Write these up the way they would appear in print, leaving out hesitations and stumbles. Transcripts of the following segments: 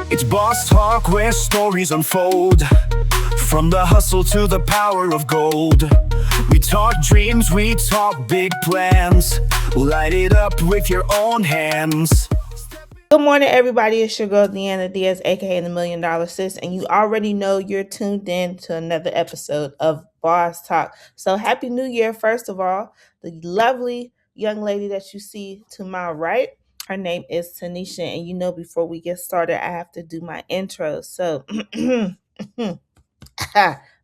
It's Boss Talk where stories unfold. From the hustle to the power of gold. We talk dreams, we talk big plans. Light it up with your own hands. Good morning, everybody. It's your girl, Deanna Diaz, aka the Million Dollar Sis, and you already know you're tuned in to another episode of Boss Talk. So, Happy New Year, first of all. The lovely young lady that you see to my right, her name is Tunisha, and you know, before we get started, I have to do my intro. So,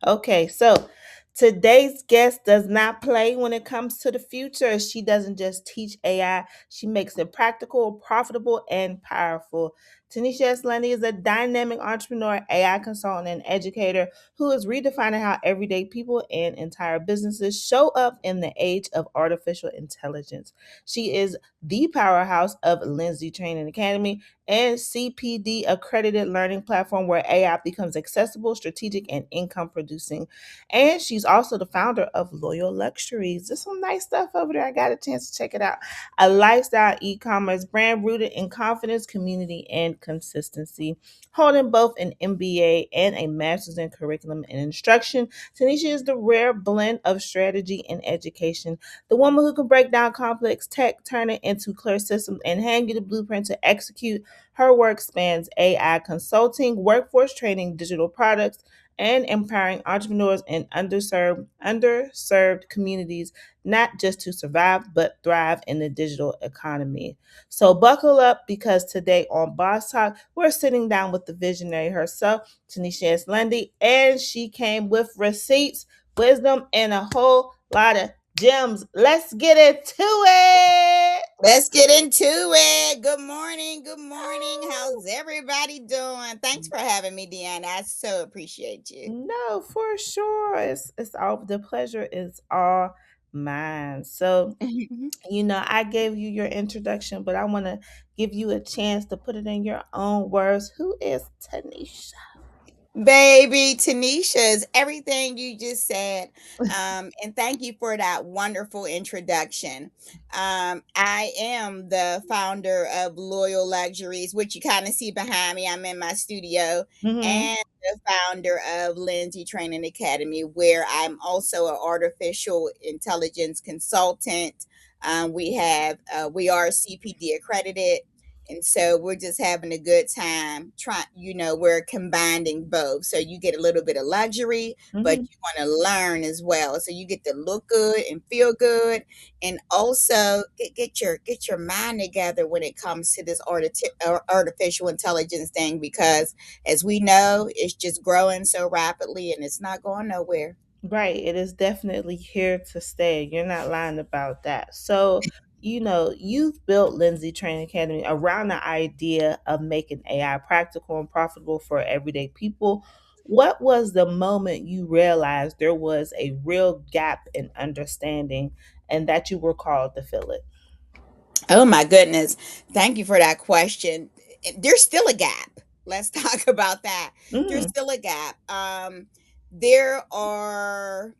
okay, so today's guest does not play when it comes to the future. She doesn't just teach AI, she makes it practical, profitable, and powerful. Tunisha S is a dynamic entrepreneur, AI consultant, and educator who is redefining how everyday people and entire businesses show up in the age of artificial intelligence. She is the powerhouse of Lindsey Training Academy and CPD accredited learning platform where AI becomes accessible, strategic, and income producing. And she's also the founder of Loyal Luxuries. There's some nice stuff over there. I got a chance to check it out. A lifestyle e-commerce brand rooted in confidence, community, and consistency. Holding both an MBA and a master's in curriculum and instruction, Tanisha is the rare blend of strategy and education. The woman who can break down complex tech, turn it into clear systems, and hand you the blueprint to execute. Her work spans AI consulting, workforce training, digital products, and empowering entrepreneurs in underserved communities, not just to survive, but thrive in the digital economy. So buckle up because today on Boss Talk, we're sitting down with the visionary herself, Tunisha S. and she came with receipts, wisdom, and a whole lot of gems. Let's get into it. Let's get into it. Good morning. Good morning. How's everybody doing? Thanks for having me, Deanna. I so appreciate you. No, for sure. It's all the pleasure is all mine. So, I gave you your introduction, but I want to give you a chance to put it in your own words. Who is Tanisha? Baby, Tanisha is everything you just said. And thank you for that wonderful introduction. I am the founder of Loyal Luxuries, which you kind of see behind me. I'm in my studio, Mm-hmm. and the founder of Lindsey Training Academy, where I'm also an artificial intelligence consultant. We are CPD accredited, and so we're just having a good time. We're combining both. So you get a little bit of luxury, but Mm-hmm. you want to learn as well. So you get to look good and feel good, and also get your mind together when it comes to this artificial intelligence thing, because as we know, it's just growing so rapidly and it's not going nowhere. Right. It is definitely here to stay. You're not lying about that. So, you've built Lindsay Training Academy around the idea of making AI practical and profitable for everyday people. What was the moment you realized there was a real gap in understanding and that you were called to fill it? Oh my goodness. Thank you for that question. There's still a gap. Let's talk about that. There's Mm, still a gap. There are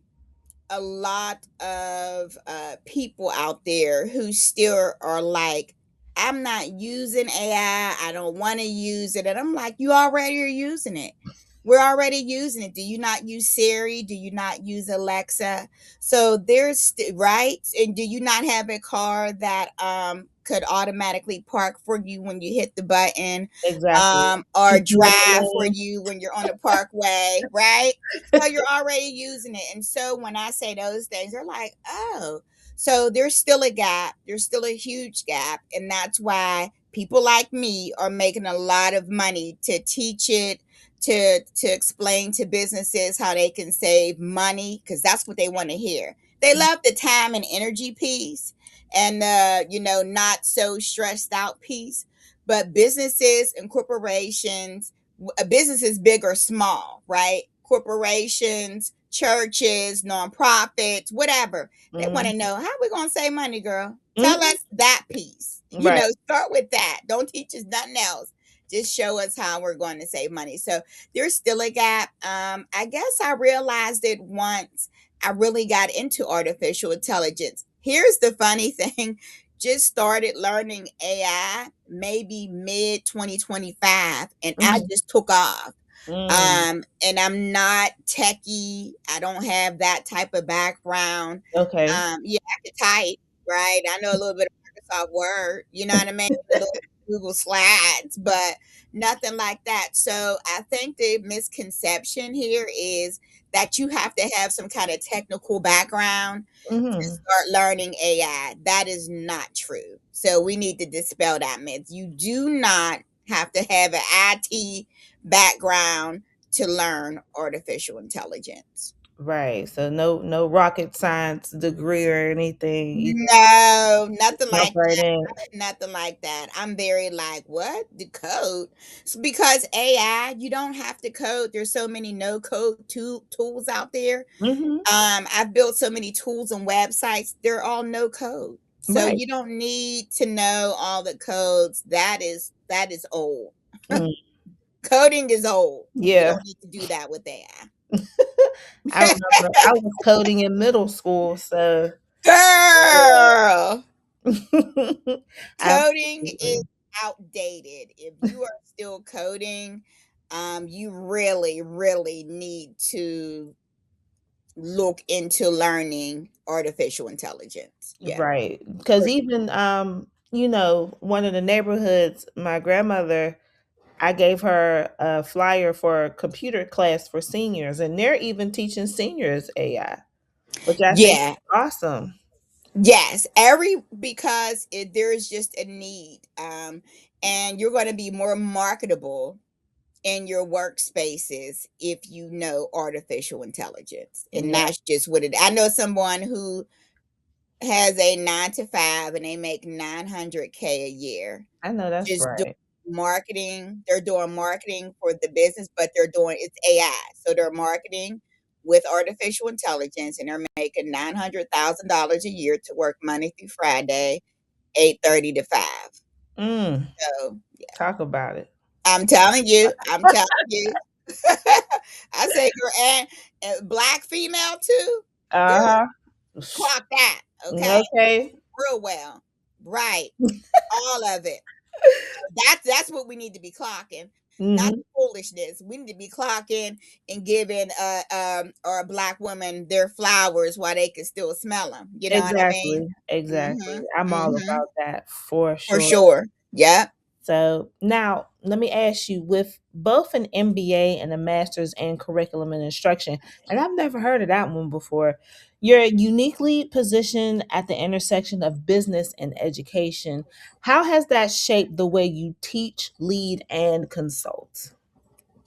a lot of people out there who still are like, I'm not using AI. I don't want to use it. And I'm like, you already are using it. We're already using it. Do you not use Siri? Do you not use Alexa? So right. And do you not have a car that could automatically park for you when you hit the button, exactly. or Keep you in the drive for lane. you when you're on the parkway, right? So you're already using it. And so when I say those things, they're like, oh, so there's still a gap. There's still a huge gap. And that's why people like me are making a lot of money to teach it, to explain to businesses how they can save money, because that's what they want to hear. They love the time and energy piece, and not so stressed out piece. But businesses and corporations, businesses big or small, right? Corporations, churches, nonprofits, whatever. They want to Mm, know, how we going to save money, girl? Tell mhm. us that piece. Right. Start with that. Don't teach us nothing else. Just show us how we're going to save money. So there's still a gap. I guess I realized it once I really got into artificial intelligence. here's the funny thing. Just started learning AI maybe mid 2025, and I Mhm. just took off. Mm. And I'm not techie. I don't have that type of background. Okay. Yeah, I can type, right? I know a little bit of Microsoft Word, you know what I mean? A little Google Slides, but nothing like that. So I think the misconception here is that you have to have some kind of technical background to Mhm. start learning AI. That is not true. So we need to dispel that myth. You do not have to have an IT background to learn artificial intelligence. Right. So no rocket science degree or anything. You No, just nothing jump like right that. in. Nothing like that. I'm very like, what? The code? Because AI, you don't have to code. There's so many no code tools out there. Mhm. I've built so many tools and websites. They're all no code. So Right. you don't need to know all the codes. That is old. Mm. Coding is old. You Yeah. don't need to do that with I AI. remember I was coding in middle school, so Girl, coding is absolutely. outdated. If you are still coding, you really, really need to look into learning artificial intelligence. Yeah. Right. Because even one of the neighborhoods, my grandmother, I gave her a flyer for a computer class for seniors, and they're even teaching seniors AI, which I think Yeah. is awesome. Yes. Because there's just a need. And you're going to be more marketable in your workspaces if you know artificial intelligence. And Yeah, that's just what it. I know someone who has a 9 to 5 and they make 900K a year I know that's just doing right. marketing. They're doing marketing for the business, but they're doing it's AI. So they're marketing with artificial intelligence and they're making $900,000 a year to work Monday through Friday, 8:30 to 5. Mm, So talk about it. I'm telling you. I say, girl, and black female too, girl, Uh-huh. clock that, okay, Okay. real well, right, all of it. That's what we need to be clocking, not Mhm. the foolishness. We need to be clocking and giving or a black woman their flowers while they can still smell them. You know what I mean? Exactly. Exactly. Mm-hmm. I'm all Mm-hmm. about that for For sure. sure. Yep. So now let me ask you, with both an MBA and a master's in curriculum and instruction, and I've never heard of that one before, you're uniquely positioned at the intersection of business and education. How has that shaped the way you teach, lead, and consult?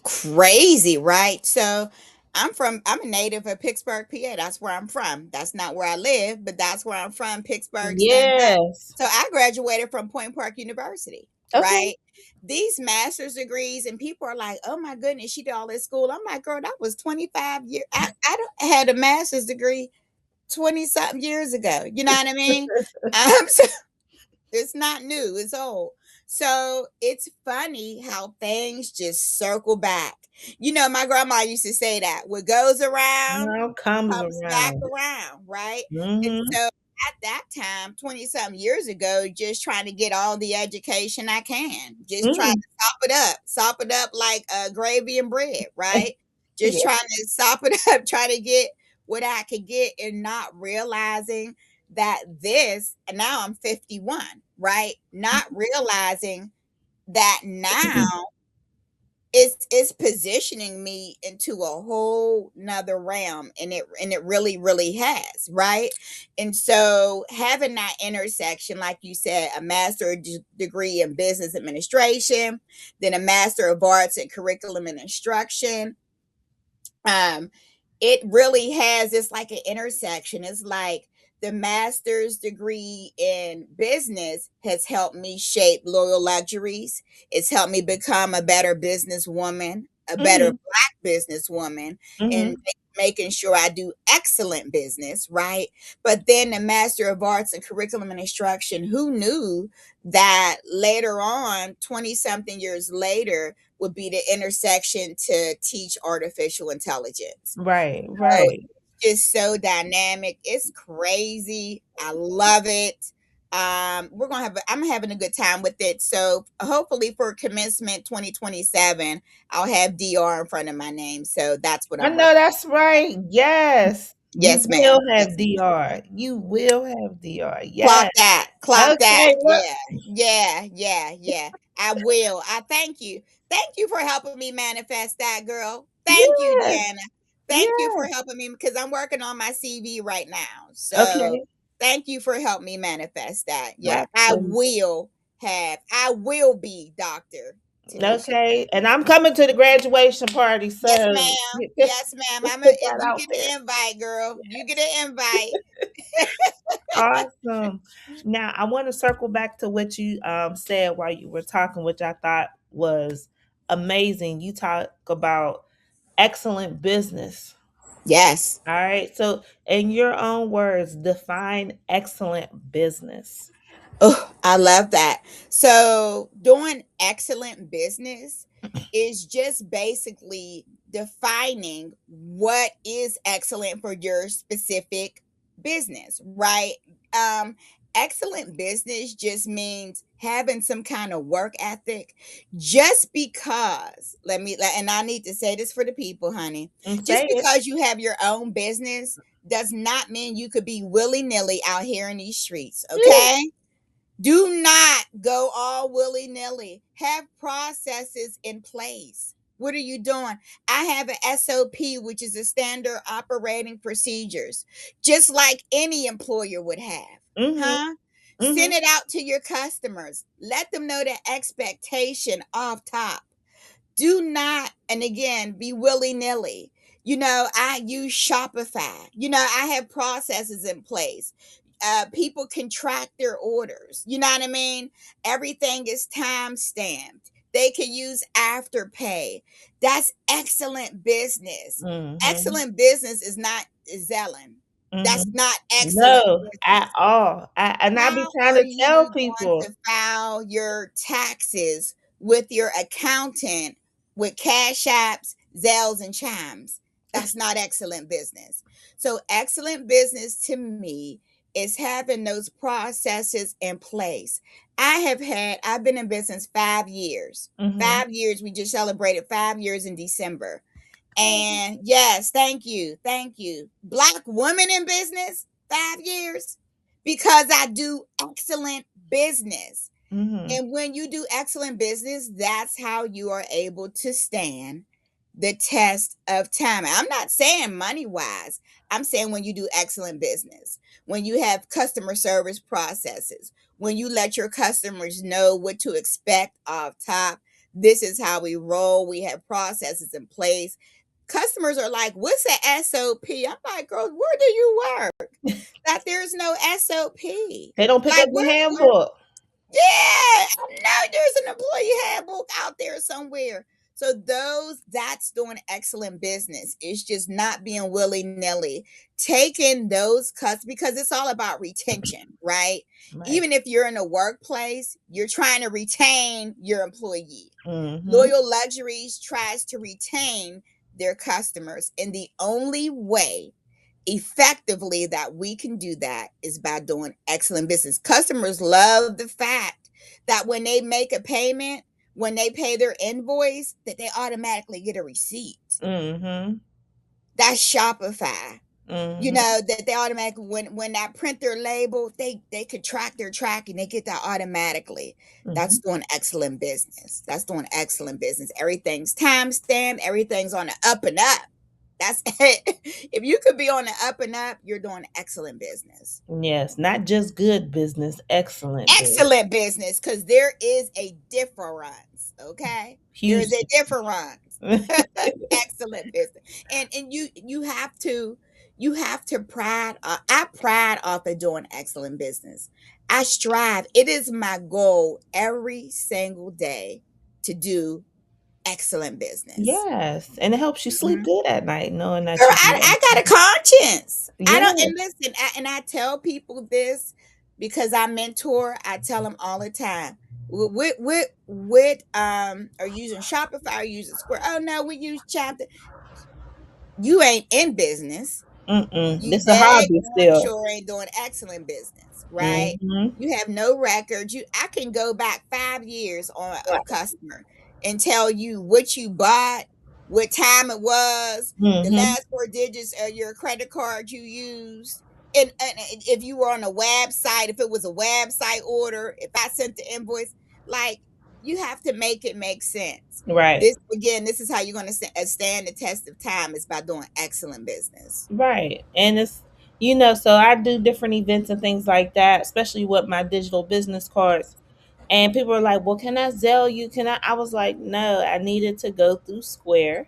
Crazy, right? So I'm a native of Pittsburgh, PA. That's where I'm from. That's not where I live, but that's where I'm from, Pittsburgh, stand up. Yes. So I graduated from Point Park University, Okay. right? These master's degrees, and people are like, "Oh my goodness, she did all this school." I'm like, "Girl, that was 25 years. I don't, had a master's degree 20 something years ago." You know what I mean? So it's not new, it's old. So it's funny how things just circle back. You know, my grandma used to say that what goes around Now comes comes back around. around, right? And Mhm. so at that time, 20 something years ago, just trying to get all the education I can, just trying Mm. to sop it up like gravy and bread, right? Just Yeah. trying to sop it up, trying to get what I could get and not realizing that and now I'm 51, right? Not realizing that now it's positioning me into a whole nother realm, and it really really has, right? And so having that intersection, like you said, a degree in business administration, then a master of arts in curriculum and instruction, um it really has, it's like an intersection. It's like the master's degree in business has helped me shape Loyal Luxuries. It's helped me become a better businesswoman, a better Mhm. black businesswoman, and Mhm. making sure I do excellent business, right? But then the master of arts in curriculum and instruction, who knew that later on, 20 something years later, would be the intersection to teach artificial intelligence. Right, So right. just so dynamic. It's crazy. I love it. I'm having a good time with it. So hopefully for commencement 2027, I'll have DR in front of my name. So that's what I I'm know working. that's right. Yes. You Yes, will ma'am. have Yes, ma'am. DR. You will have DR. Yes. Clock that. Clock that. Okay. Look. Yeah. Yeah. Yeah. Yeah. I will. I thank you. Thank you for helping me manifest that, girl. Thank you, Yes. Deanna. Thank you for Yes. helping me because I'm working on my CV right now. So Okay. thank you for helping me manifest that. Yeah. Absolutely. I will be Dr. Tanisha. Okay. And I'm coming to the graduation party, Yes, so ma'am. just Yes, ma'am. put If that you out get there. the invite, girl. You get an invite. Awesome. Now I want to circle back to what you said while you were talking, which I thought was amazing. You talk about excellent business. Yes. All right. So, in your own words, define excellent business. Oh, I love that. So, doing excellent business is just basically defining what is excellent for your specific business, right? Um, Excellent business just means having some kind of work ethic. Just because, and I need to say this for the people, honey. And Just say it. because you have your own business does not mean you could be willy nilly out here in these streets, okay? Do not go all willy nilly. Have processes in place. What are you doing? I have an SOP, which is a standard operating procedures, just like any employer would have. Mm-hmm. Huh? Send Mm-hmm. it out to your customers. Let them know the expectation off top. Do not, and again, be willy nilly. I use Shopify. I have processes in place. People can track their orders. You know what I mean? Everything is time stamped. They can use Afterpay. That's excellent business. Mm-hmm. Excellent business is not Zellen. That's Mm-hmm. not excellent No, at business. all. And I be How trying are to tell you going people. to file your taxes with your accountant with Cash Apps, Zells, and Chimes? That's not excellent business. So, excellent business to me is having those processes in place. I've been in business 5 years. Mm-hmm. 5 years. We just celebrated 5 years in December. Oh, And yes, thank you. Thank you. Black woman in business, 5 years, because I do excellent business. mm-hmm. And when you do excellent business, that's how you are able to stand the test of time. I'm not saying money wise, I'm saying when you do excellent business, when you have customer service processes, when you let your customers know what to expect off top. This is how we roll. We have processes in place. Customers are like, what's the SOP? I'm like, girl, where do you work? That there's no SOP. They don't pick Like, up the handbook. yeah, I know there's an employee handbook out there somewhere. So that's doing excellent business. It's just not being willy nilly, taking those cuts because it's all about retention, right? Right. Even if you're in a workplace, you're trying to retain your employee. Mm-hmm. Loyal Luxuries tries to retain their customers, and the only way effectively that we can do that is by doing excellent business. Customers love the fact that when they make a payment, when they pay their invoice, that they automatically get a receipt. Mm-hmm. That's Shopify. Mm-hmm. That they automatically when that print their label, they could track their tracking, they get that automatically. Mm-hmm. That's doing excellent business. That's doing excellent business. Everything's time stamped, everything's on the up and up. That's it. If you could be on the up and up, you're doing excellent business. Yes, not just good business, excellent business. Excellent business, because there is a difference. Okay, there Huge. is a difference. Excellent business, and you have to pride. I pride off of doing excellent business. I strive. It is my goal every single day to do excellent business. Yes, and it helps you sleep Mhm. good at night knowing that Girl, you I do. got a conscience. I don't, Yes. and listen, and I tell people this because I mentor. I tell them all the time. Are you using Shopify? Are you using Square? Oh no, we use Chapter. You ain't in business. Mm-mm. You It's a hobby daggone still. sure ain't doing excellent business, right? Mm-hmm. You have no records. I can go back 5 years on a Right. customer and tell you what you bought, what time it was, the Mm-hmm. last four digits of your credit card you used. And if you were on a website, if it was a website order, if I sent the invoice, like, you have to make it make sense. Right. This is how you're going to stand the test of time, is by doing excellent business. Right. And it's, so I do different events and things like that, especially with my digital business cards. And people are like, well, can I Zelle you? Can I? I was like, no, I needed to go through Square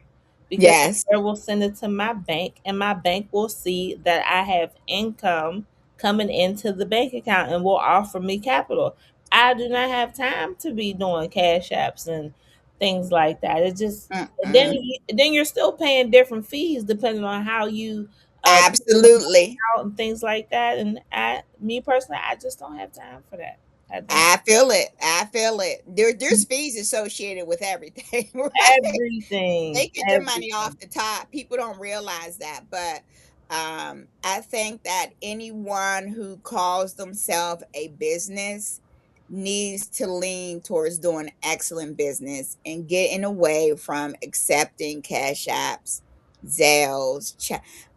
because Yes. Square will send it to my bank and my bank will see that I have income coming into the bank account and will offer me capital. I do not have time to be doing cash apps and things like that. It just, and then, Mm-mm. then you're still paying different fees depending on how you put the money Absolutely. out and things like that. And me personally, I just don't have time for that. I don't. I feel it. I feel it. There's fees associated with everything, right? They Everything, get their money everything. off the top. People don't realize that, but I think that anyone who calls themselves a business needs to lean towards doing excellent business and getting away from accepting cash apps, Zales.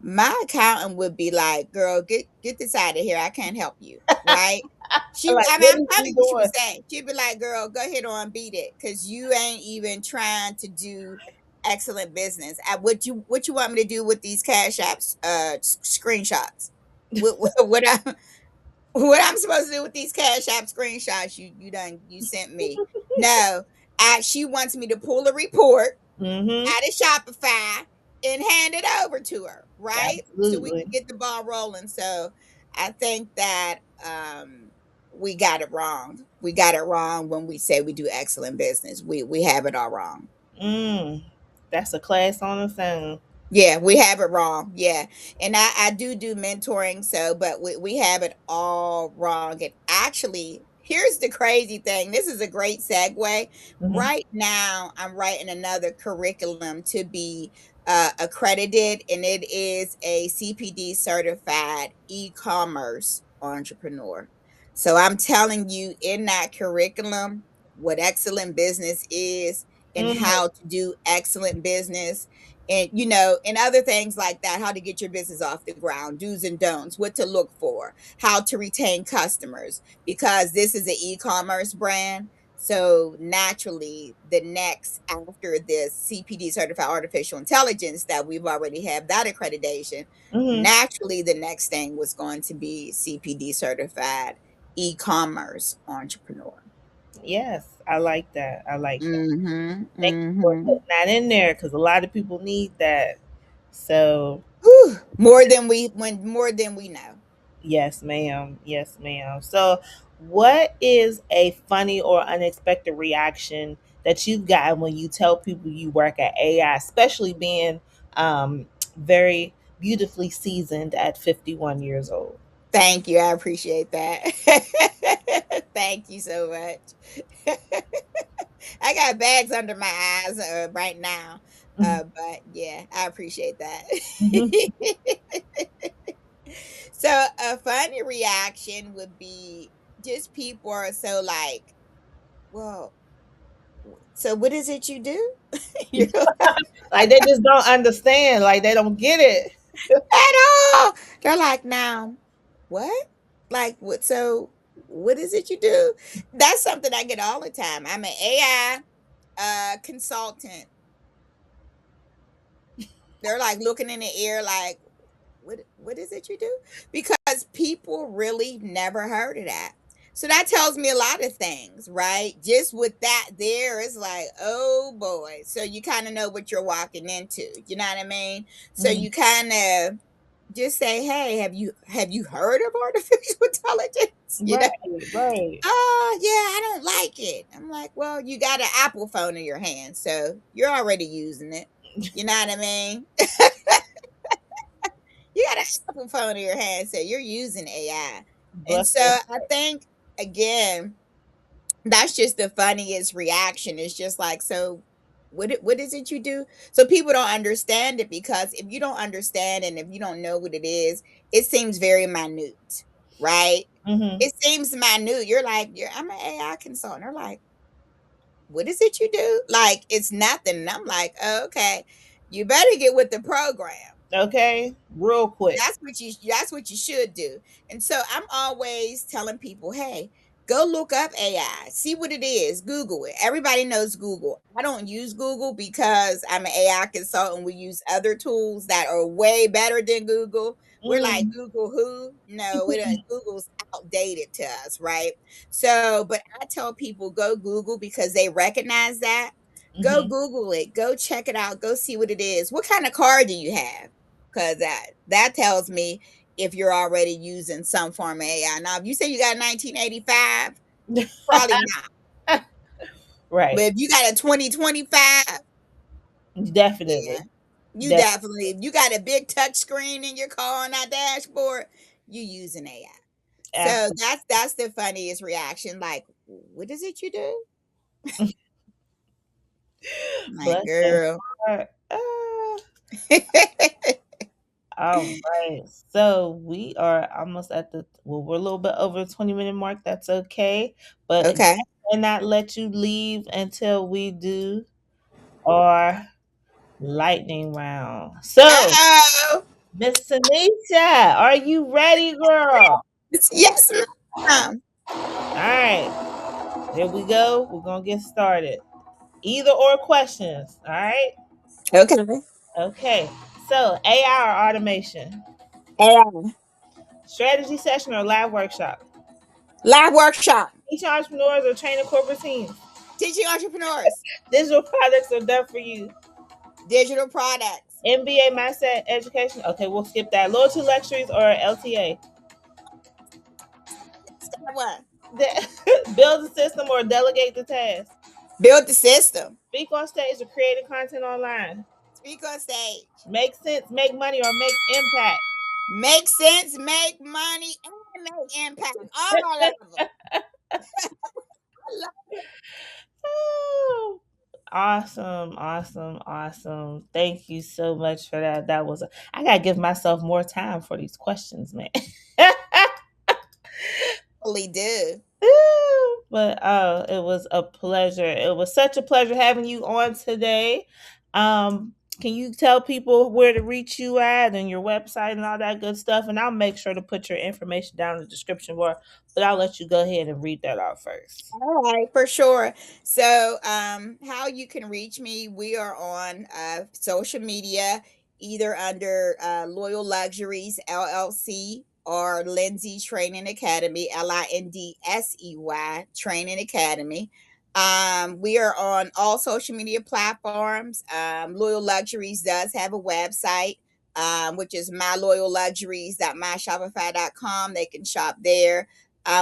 My accountant would be like, "Girl, get this out of here. I can't help you." Right? Like, what I'm is telling we you what she would doing? say. She'd be like, "Girl, go ahead on, beat it, because you ain't even trying to do excellent business. What you want me to do with these cash apps screenshots? What I what I'm supposed to do with these cash app screenshots you sent me? No, she wants me to pull a report Mm-hmm. out of Shopify and hand it over to her, right? So we Absolutely. can get the ball rolling. So I think that we got it wrong. We got it wrong when we say we do excellent business. We have it all wrong. Mm. That's a class on its own. Yeah, we have it wrong. Yeah. And I do mentoring. So, but we have it all wrong. And actually, here's the crazy thing. This is a great segue. Mm-hmm. Right now, I'm writing another curriculum to be accredited, and it is a CPD certified e-commerce entrepreneur. So I'm telling you, in that curriculum, what excellent business is and Mm, how to do excellent business, and and other things like that, how to get your business off the ground, do's and don'ts, what to look for, how to retain customers, because this is an e-commerce brand. So naturally, the next after this CPD certified artificial intelligence, that we've already have that accreditation, mm-hmm. naturally the next thing was going to be CPD certified e-commerce entrepreneur. Yes, I like that. I like that. Mhm. Thank you for Mhm. putting that in there because a lot of people need that. So, Whew, more than we know. yes, ma'am. Yes, ma'am. So, what is a funny or unexpected reaction that you've gotten when you tell people you work at AI, especially being very beautifully seasoned at 51 years old? Thank you. I appreciate that. Thank you so much. I got bags under my eyes right now. Mhm. But yeah, I appreciate that. Mhm. So a funny reaction would be, just people are so like, well, so what is it you do? You're like, Like they just don't understand. Like they don't get it. at all. They're like, now, what? Like, what? So, what is it you do? That's something I get all the time. I'm an AI consultant. They're like looking in the air, like, what is it you do? Because people really never heard of that. So that tells me a lot of things, right? Just with that there, it's like, oh boy. So you kind of know what you're walking into. You know what I mean? So Mhm. you kind of just say, "Hey, have you heard of artificial intelligence?" Right, right. "Oh, yeah, I don't like it." I'm like, "Well, you got an Apple phone in your hand, so you're already using it." You know what I mean? You got an Apple phone in your hand, so you're using AI. And so Busted. I think, again, that's just the funniest reaction. It's just like, so what is it you do? So people don't understand it, because if you don't understand and if you don't know what it seems very minute, right? Mm-hmm. It seems minute. You're like, I'm an AI consultant. They're like, what is it you do? Like, it's nothing. And I'm like, oh, okay, you better get with the program. Okay, real quick. That's what you should do. And so I'm always telling people, hey, go look up AI, see what it is, Google it. Everybody knows Google. I don't use Google because I'm an AI consultant. We use other tools that are way better than Google. We're like, Mm. Google who? No, we don't. Google's outdated to us, right? So, but I tell people, go Google, because they recognize that. Go Mm-hmm. Google it, go check it out, go see what it is. What kind of car do you have? Because that tells me if you're already using some form of AI. Now, if you say you got a 1985, probably not. But Right. if you got a 2025, yeah, Definitely. you That definitely. If you got a big touch screen in your car on that dashboard, you using AI. So absolutely. that's the funniest reaction. Like, what is it you do? My Bless their girl. heart. All right. So we are almost at the, well, we're a little bit over the 20-minute mark. That's okay. But again, Okay. I cannot let you leave until we do our lightning round. So, Uh-oh. Miss Tanisha, are you ready, girl? Yes, ma'am. All right. Here we go. We're going to get started. Either or questions. All right. Okay. Okay. So, AI or automation? AI. Strategy session or live workshop? Live workshop. Teaching entrepreneurs or training corporate teams? Teaching entrepreneurs. Digital products are done for you. Digital products. MBA mindset education. Okay, we'll skip that. Loyalty luxuries or LTA? Step one. Build a system or delegate the task. Build the system. Speak on stage or create content online. Speak on stage. Make sense, make money, or make impact. Make sense, make money, and make impact. All of them. I love Oh, awesome, awesome, awesome. Thank you so much for that. I gotta give myself more time for these questions, man. really do. But oh, it was a pleasure. It was such a pleasure having you on today. Can you tell people where to reach you at and your website and all that good stuff? And I'll make sure to put your information down in the description bar, but I'll let you go ahead and read that out first. All right, for sure. So, how you can reach me? We are on social media, either under Loyal Luxuries LLC or Lindsey Training Academy, Lindsey Training Academy. We are on all social media platforms. Loyal Luxuries does have a website, which is myloyalluxuries.myshopify.com. They can shop there.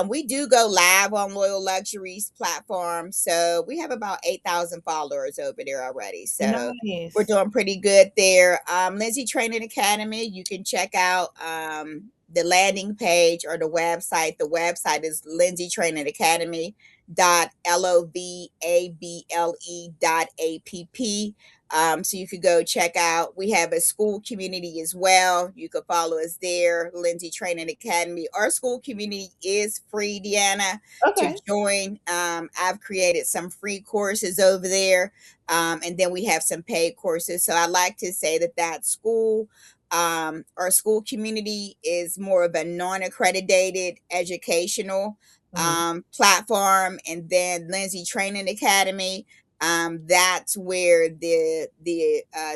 We do go live on Loyal Luxuries platform. So we have about 8,000 followers over there already. So we're Nice. doing pretty good there. Lindsey Training Academy, you can check out the landing page or the website. The website is Lindsey Training Academy .lovable.app. So you could go check out. We have a school community as well. You could follow us there, Lindsey Training Academy. Our school community is free, Deanna, to Okay. join. I've created some free courses over there, and then we have some paid courses. So I like to say that school. Our school community is more of a non-accredited educational Mhm. platform, and then Lindsey Training Academy. That's where the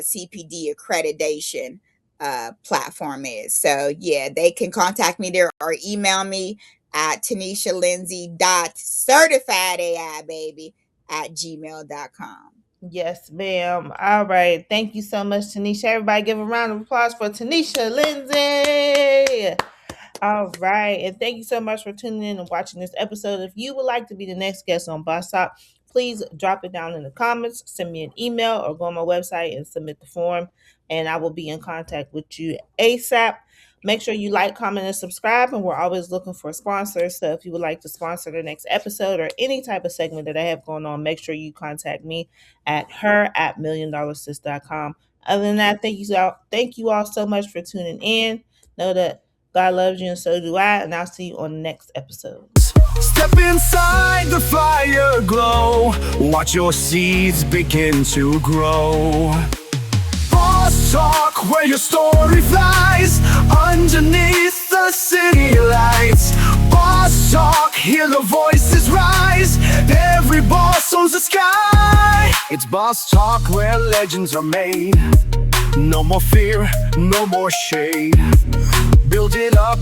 CPD accreditation platform is. So yeah, they can contact me there or email me at TunishaLindsey.certifiedai, baby, at gmail.com. Yes, ma'am. All right. Thank you so much, Tanisha. Everybody give a round of applause for Tunisha Lindsey. All right. And thank you so much for tuning in and watching this episode. If you would like to be the next guest on Boss Talk, please drop it down in the comments, send me an email, or go on my website and submit the form, and I will be in contact with you ASAP. Make sure you like, comment, and subscribe. And we're always looking for sponsors. So if you would like to sponsor the next episode or any type of segment that I have going on, make sure you contact me at her@milliondollarsis.com. Other than that, thank you all so much for tuning in. Know that God loves you and so do I. And I'll see you on the next episode. Step inside the fire glow. Watch your seeds begin to grow. Boss Talk, where your story flies underneath the city lights. Boss Talk, hear the voices rise. Every boss owns the sky. It's Boss Talk, where legends are made. No more fear, no more shade. Build it up,